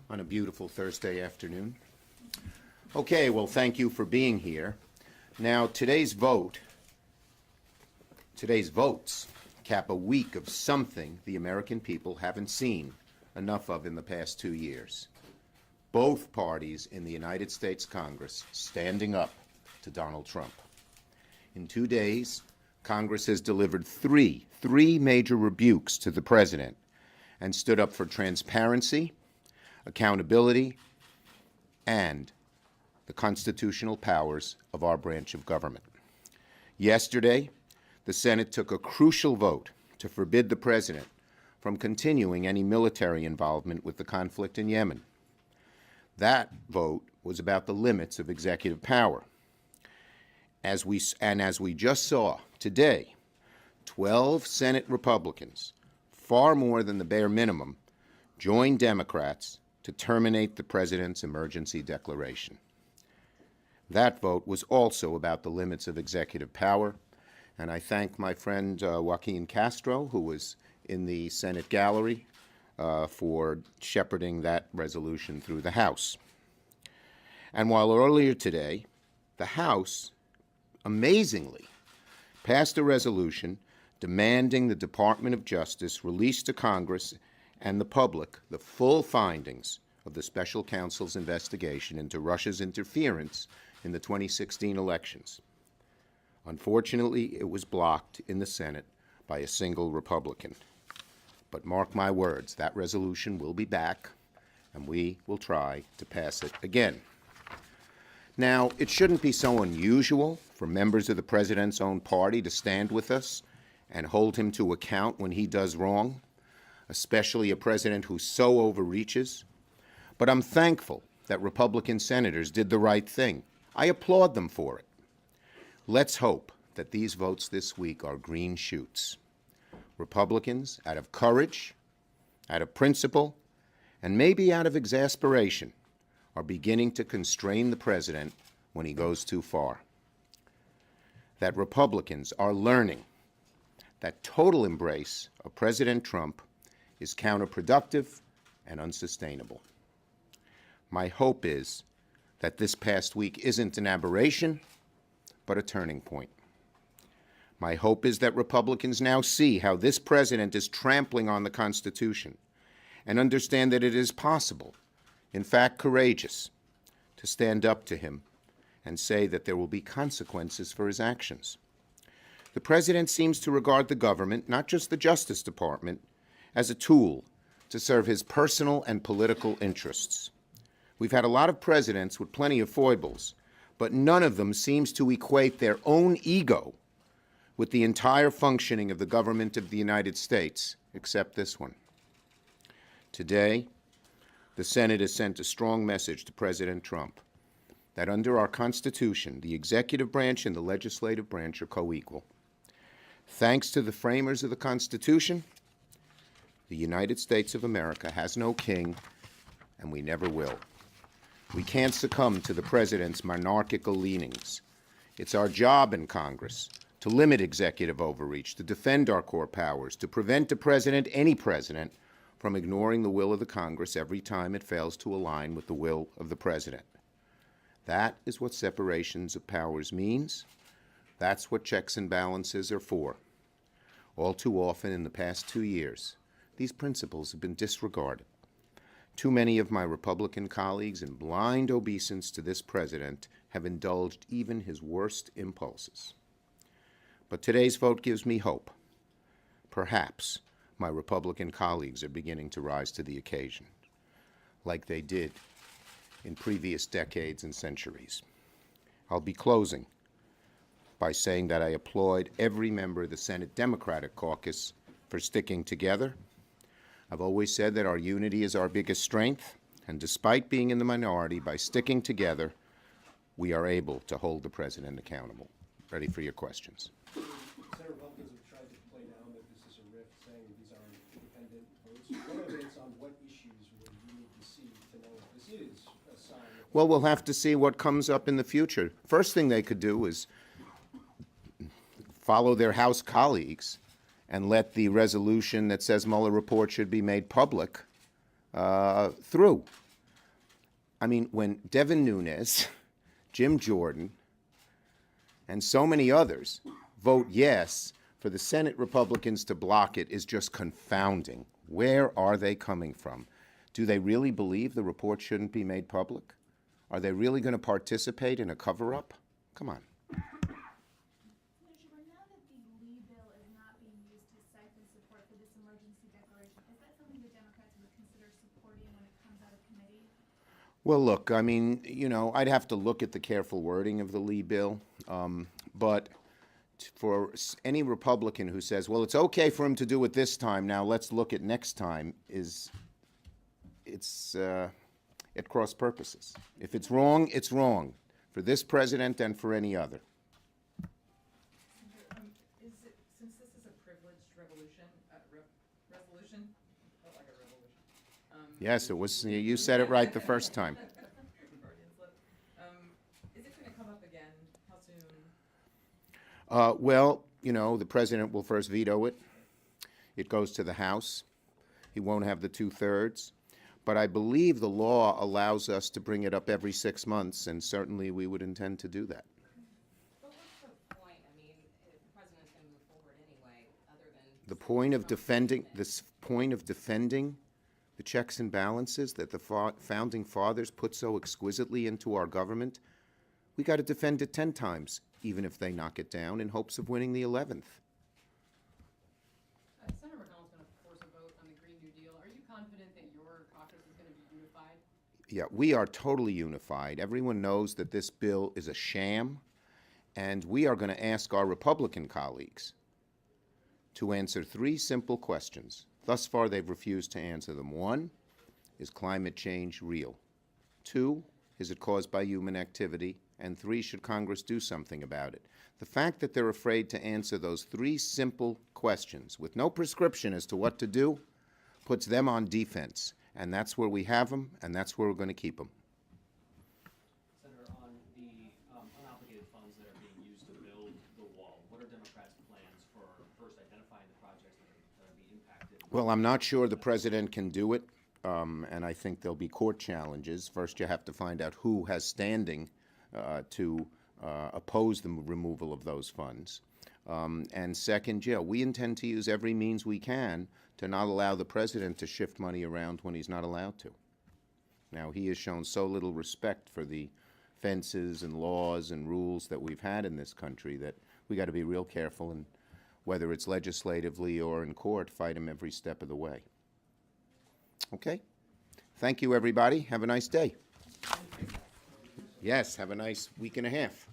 on a beautiful Thursday afternoon. Okay, well, thank you for being here. Now, today's votes cap a week of something the American people haven't seen enough of in the past 2 years. Both parties in the United States Congress standing up to Donald Trump. In 2 days, Congress has delivered three major rebukes to the president and stood up for transparency, accountability, and the constitutional powers of our branch of government. Yesterday, the Senate took a crucial vote to forbid the president from continuing any military involvement with the conflict in Yemen. That vote was about the limits of executive power. As we just saw today, 12 Senate Republicans, far more than the bare minimum, joined Democrats to terminate the president's emergency declaration. That vote was also about the limits of executive power, and I thank my friend Joaquin Castro, who was in the Senate gallery, for shepherding that resolution through the House. And while earlier today, the House, amazingly, passed a resolution demanding the Department of Justice release to Congress and the public the full findings of the special counsel's investigation into Russia's interference in the 2016 elections. Unfortunately, it was blocked in the Senate by a single Republican. But mark my words, that resolution will be back, and we will try to pass it again. Now, it shouldn't be so unusual for members of the president's own party to stand with us and hold him to account when he does wrong, especially a president who so overreaches. But I'm thankful that Republican senators did the right thing. I applaud them for it. Let's hope that these votes this week are green shoots. Republicans, out of courage, out of principle, and maybe out of exasperation, are beginning to constrain the president when he goes too far. That Republicans are learning that total embrace of President Trump is counterproductive and unsustainable. My hope is that this past week isn't an aberration, but a turning point. My hope is that Republicans now see how this president is trampling on the Constitution and understand that it is possible, in fact courageous, to stand up to him and say that there will be consequences for his actions. The president seems to regard the government, not just the Justice Department, as a tool to serve his personal and political interests. We've had a lot of presidents with plenty of foibles, but none of them seems to equate their own ego with the entire functioning of the government of the United States, except this one. Today, the Senate has sent a strong message to President Trump that under our Constitution, the executive branch and the legislative branch are co-equal. Thanks to the framers of the Constitution, the United States of America has no king, and we never will. We can't succumb to the president's monarchical leanings. It's our job in Congress to limit executive overreach, to defend our core powers, to prevent a president, any president, from ignoring the will of the Congress every time it fails to align with the will of the president. That is what separations of powers means. That's what checks and balances are for. All too often in the past 2 years, these principles have been disregarded. Too many of my Republican colleagues, in blind obeisance to this president, have indulged even his worst impulses. But today's vote gives me hope. Perhaps my Republican colleagues are beginning to rise to the occasion, like they did in previous decades and centuries. I'll be closing by saying that I applaud every member of the Senate Democratic Caucus for sticking together. I've always said that our unity is our biggest strength, and despite being in the minority, by sticking together, we are able to hold the president accountable. Ready for your questions. Senator Republicans have tried to play down that this is a rift, saying that these are independent votes. What evidence on what issues would you need to see to know if this is a sign of... Well, we'll have to see what comes up in the future. First thing they could do is follow their House colleagues and let the resolution that says Mueller report should be made public through. I mean, when Devin Nunes, Jim Jordan, and so many others vote yes for the Senate Republicans to block it is just confounding. Where are they coming from? Do they really believe the report shouldn't be made public? Are they really going to participate in a cover-up? Come on. Mr. Schumer, now that the Lee bill is not being used to siphon support for this emergency declaration, is that something the Democrats would consider supporting when it comes out of committee? Well, look, I mean, you know, I'd have to look at the careful wording of the Lee bill, but for any Republican who says, well, it's okay for him to do it this time, now let's look at next time, at cross purposes. If it's wrong, it's wrong for this president and for any other. Since this is a privileged resolution, felt like a revolution. Yes, it was. You said it right the first time. Is it going to come up again? How soon? Well, you know, the president will first veto it. It goes to the House. He won't have the 2/3. But I believe the law allows us to bring it up every 6 months, and certainly we would intend to do that. But what's the point? I mean, if the president's going to move forward anyway, other than The point of defending the checks and balances that the founding fathers put so exquisitely into our government, we got to defend it 10 times, even if they knock it down in hopes of winning the 11th. Senator McConnell's going to force a vote on the Green New Deal. Are you confident that your caucus is going to be unified? Yeah, we are totally unified. Everyone knows that this bill is a sham, and we are going to ask our Republican colleagues to answer 3 simple questions. Thus far, they've refused to answer them. 1, is climate change real? 2, is it caused by human activity? And 3, should Congress do something about it? The fact that they're afraid to answer those 3 simple questions with no prescription as to what to do puts them on defense. And that's where we have them, and that's where we're going to keep them. Senator, on the unobligated funds that are being used to build the wall, what are Democrats' plans for first identifying the projects that are going to be impacted? Well, I'm not sure the president can do it, and I think there'll be court challenges. First, you have to find out who has standing to oppose the removal of those funds. And second, yeah, we intend to use every means we can to not allow the president to shift money around when he's not allowed to. Now, he has shown so little respect for the fences and laws and rules that we've had in this country that we got to be real careful, and whether it's legislatively or in court, fight him every step of the way. Okay? Thank you, everybody. Have a nice day. Yes, have a nice week and a half.